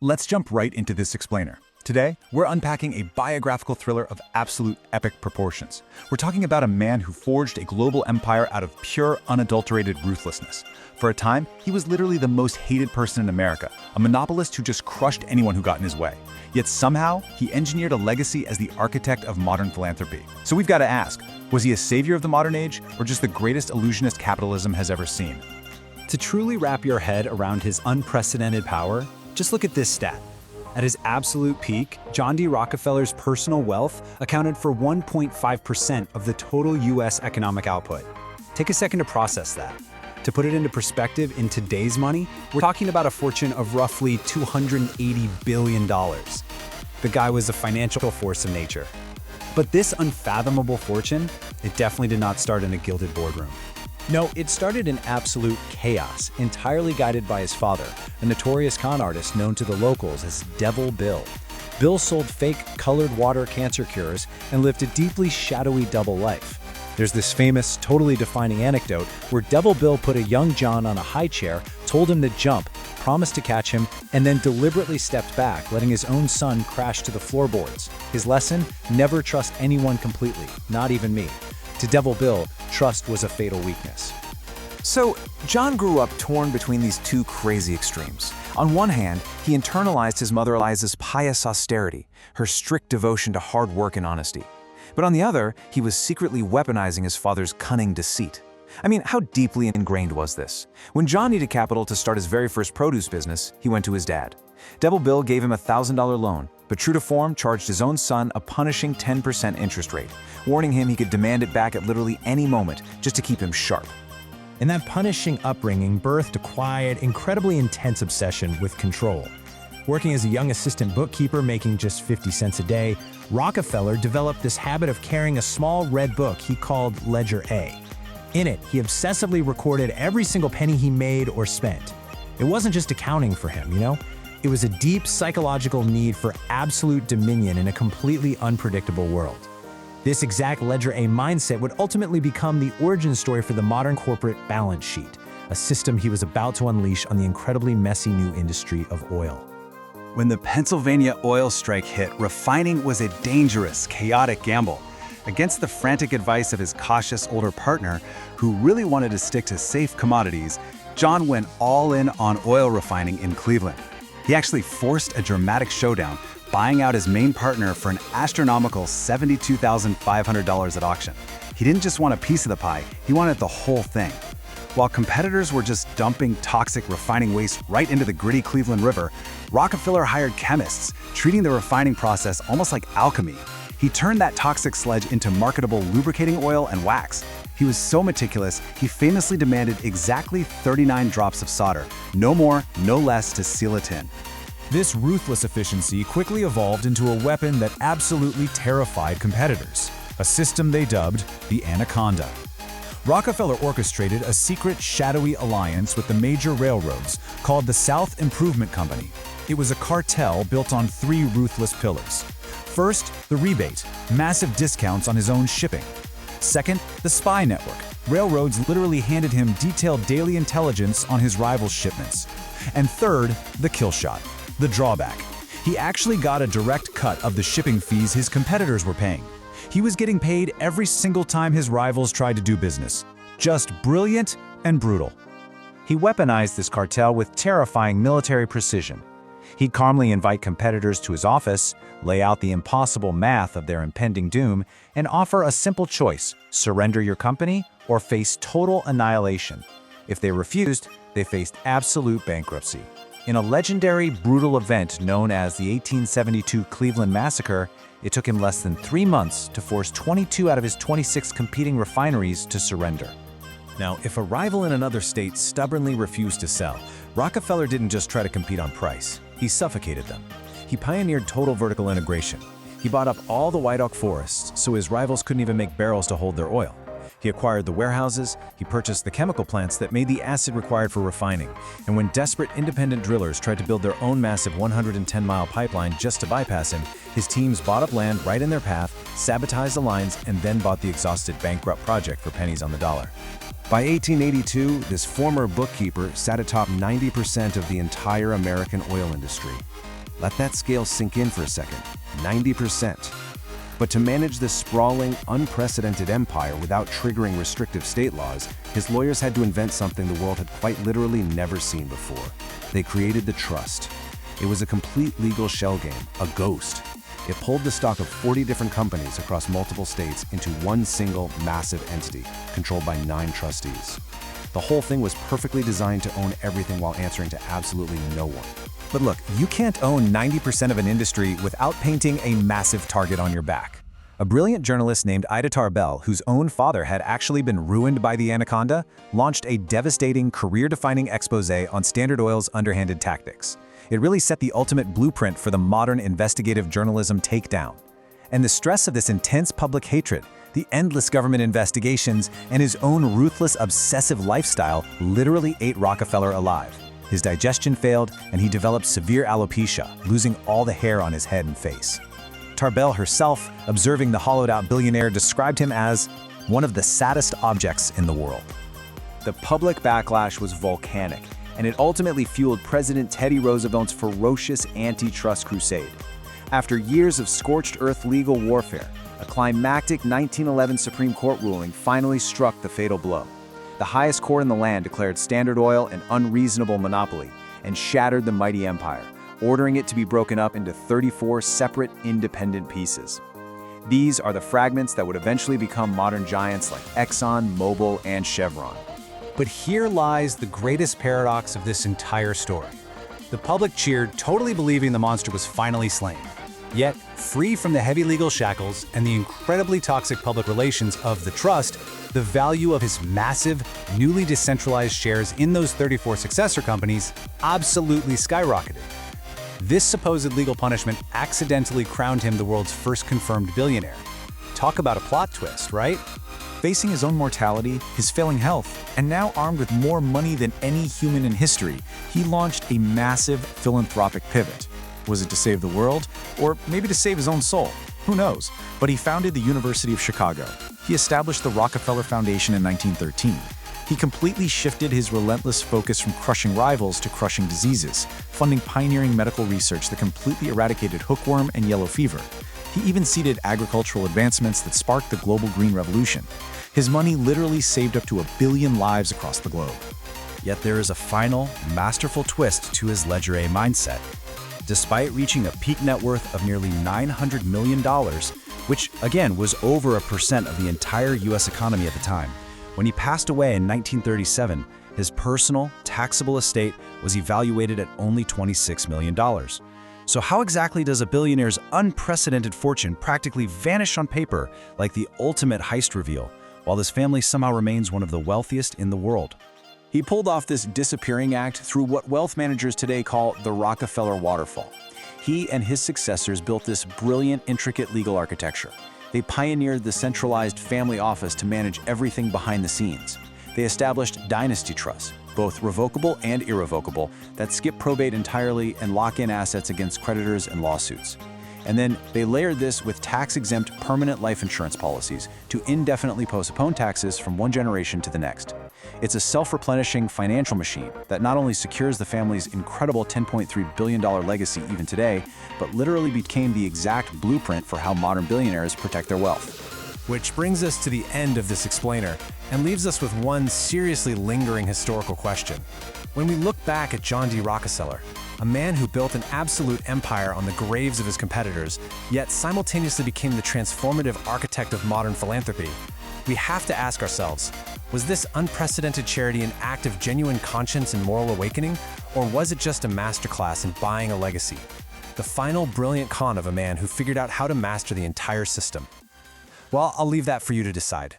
Let's jump right into this explainer. Today, we're unpacking a biographical thriller of absolute epic proportions. We're talking about a man who forged a global empire out of pure, unadulterated ruthlessness. For a time, he was literally the most hated person in America, a monopolist who just crushed anyone who got in his way. Yet somehow, he engineered a legacy as the architect of modern philanthropy. So we've got to ask, was he a savior of the modern age, or just the greatest illusionist capitalism has ever seen? To truly wrap your head around his unprecedented power, just look at this stat. At his absolute peak, John D. Rockefeller's personal wealth accounted for 1.5% of the total US economic output. Take a second to process that. To put it into perspective, in today's money, we're talking about a fortune of roughly $280 billion. The guy was a financial force of nature. But this unfathomable fortune, it definitely did not start in a gilded boardroom. No, it started in absolute chaos, entirely guided by his father, a notorious con artist known to the locals as Devil Bill. Bill sold fake colored water cancer cures and lived a deeply shadowy double life. There's this famous, totally defining anecdote where Devil Bill put a young John on a high chair, told him to jump, promised to catch him, and then deliberately stepped back, letting his own son crash to the floorboards. His lesson? Never trust anyone completely, not even me. To Devil Bill, trust was a fatal weakness. So, John grew up torn between these two crazy extremes. On one hand, he internalized his mother Eliza's pious austerity, her strict devotion to hard work and honesty. But on the other, he was secretly weaponizing his father's cunning deceit. I mean, how deeply ingrained was this? When John needed capital to start his very first produce business, he went to his dad. Devil Bill gave him a $1,000 loan, but true to form, charged his own son a punishing 10% interest rate, warning him he could demand it back at literally any moment just to keep him sharp. And that punishing upbringing birthed a quiet, incredibly intense obsession with control. Working as a young assistant bookkeeper making just 50 cents a day, Rockefeller developed this habit of carrying a small red book he called Ledger A. In it, he obsessively recorded every single penny he made or spent. It wasn't just accounting for him, you know? It was a deep psychological need for absolute dominion in a completely unpredictable world. This exact Ledger A mindset would ultimately become the origin story for the modern corporate balance sheet, a system he was about to unleash on the incredibly messy new industry of oil. When the Pennsylvania oil strike hit, refining was a dangerous, chaotic gamble. Against the frantic advice of his cautious older partner, who really wanted to stick to safe commodities, John went all in on oil refining in Cleveland. He actually forced a dramatic showdown, buying out his main partner for an astronomical $72,500 at auction. He didn't just want a piece of the pie, he wanted the whole thing. While competitors were just dumping toxic refining waste right into the gritty Cleveland River, Rockefeller hired chemists, treating the refining process almost like alchemy. He turned that toxic sludge into marketable lubricating oil and wax. He was so meticulous, he famously demanded exactly 39 drops of solder, no more, no less, to seal a tin. This ruthless efficiency quickly evolved into a weapon that absolutely terrified competitors, a system they dubbed the Anaconda. Rockefeller orchestrated a secret, shadowy alliance with the major railroads called the South Improvement Company. It was a cartel built on three ruthless pillars. First, the rebate, massive discounts on his own shipping. Second, the spy network. Railroads literally handed him detailed daily intelligence on his rivals' shipments. And third, the kill shot, the drawback. He actually got a direct cut of the shipping fees his competitors were paying. He was getting paid every single time his rivals tried to do business. Just brilliant and brutal. He weaponized this cartel with terrifying military precision. He'd calmly invite competitors to his office, lay out the impossible math of their impending doom, and offer a simple choice: surrender your company or face total annihilation. If they refused, they faced absolute bankruptcy. In a legendary, brutal event known as the 1872 Cleveland Massacre, it took him less than 3 months to force 22 out of his 26 competing refineries to surrender. Now, if a rival in another state stubbornly refused to sell, Rockefeller didn't just try to compete on price. He suffocated them. He pioneered total vertical integration. He bought up all the white oak forests so his rivals couldn't even make barrels to hold their oil. He acquired the warehouses, he purchased the chemical plants that made the acid required for refining, and when desperate independent drillers tried to build their own massive 110-mile pipeline just to bypass him, his teams bought up land right in their path, sabotaged the lines, and then bought the exhausted bankrupt project for pennies on the dollar. By 1882, this former bookkeeper sat atop 90% of the entire American oil industry. Let that scale sink in for a second. 90%. But to manage this sprawling, unprecedented empire without triggering restrictive state laws, his lawyers had to invent something the world had quite literally never seen before. They created the trust. It was a complete legal shell game, a ghost. It pulled the stock of 40 different companies across multiple states into one single, massive entity, controlled by 9 trustees. The whole thing was perfectly designed to own everything while answering to absolutely no one. But look, you can't own 90% of an industry without painting a massive target on your back. A brilliant journalist named Ida Tarbell, whose own father had actually been ruined by the anaconda, launched a devastating, career-defining exposé on Standard Oil's underhanded tactics. It really set the ultimate blueprint for the modern investigative journalism takedown. And the stress of this intense public hatred, the endless government investigations, and his own ruthless, obsessive lifestyle literally ate Rockefeller alive. His digestion failed, and he developed severe alopecia, losing all the hair on his head and face. Tarbell herself, observing the hollowed-out billionaire, described him as one of the saddest objects in the world. The public backlash was volcanic, and it ultimately fueled President Teddy Roosevelt's ferocious antitrust crusade. After years of scorched earth legal warfare, a climactic 1911 Supreme Court ruling finally struck the fatal blow. The highest court in the land declared Standard Oil an unreasonable monopoly and shattered the mighty empire, ordering it to be broken up into 34 separate, independent pieces. These are the fragments that would eventually become modern giants like Exxon, Mobil, and Chevron. But here lies the greatest paradox of this entire story. The public cheered, totally believing the monster was finally slain. Yet, free from the heavy legal shackles and the incredibly toxic public relations of the trust, the value of his massive, newly decentralized shares in those 34 successor companies absolutely skyrocketed. This supposed legal punishment accidentally crowned him the world's first confirmed billionaire. Talk about a plot twist, right? Facing his own mortality, his failing health, and now armed with more money than any human in history, he launched a massive philanthropic pivot. Was it to save the world? Or maybe to save his own soul? Who knows? But he founded the University of Chicago. He established the Rockefeller Foundation in 1913. He completely shifted his relentless focus from crushing rivals to crushing diseases, funding pioneering medical research that completely eradicated hookworm and yellow fever. He even seeded agricultural advancements that sparked the global green revolution. His money literally saved up to 1 billion lives across the globe. Yet there is a final, masterful twist to his Ledger A mindset. Despite reaching a peak net worth of nearly $900 million, which again was over 1% of the entire US economy at the time, when he passed away in 1937, his personal, taxable estate was evaluated at only $26 million. So how exactly does a billionaire's unprecedented fortune practically vanish on paper like the ultimate heist reveal, while his family somehow remains one of the wealthiest in the world? He pulled off this disappearing act through what wealth managers today call the Rockefeller waterfall. He and his successors built this brilliant, intricate legal architecture. They pioneered the centralized family office to manage everything behind the scenes. They established Dynasty trusts, both revocable and irrevocable, that skip probate entirely and lock in assets against creditors and lawsuits. And then they layered this with tax-exempt permanent life insurance policies to indefinitely postpone taxes from one generation to the next. It's a self-replenishing financial machine that not only secures the family's incredible $10.3 billion legacy even today, but literally became the exact blueprint for how modern billionaires protect their wealth. Which brings us to the end of this explainer and leaves us with one seriously lingering historical question. When we look back at John D. Rockefeller, a man who built an absolute empire on the graves of his competitors, yet simultaneously became the transformative architect of modern philanthropy, we have to ask ourselves, was this unprecedented charity an act of genuine conscience and moral awakening, or was it just a masterclass in buying a legacy? The final brilliant con of a man who figured out how to master the entire system. Well, I'll leave that for you to decide.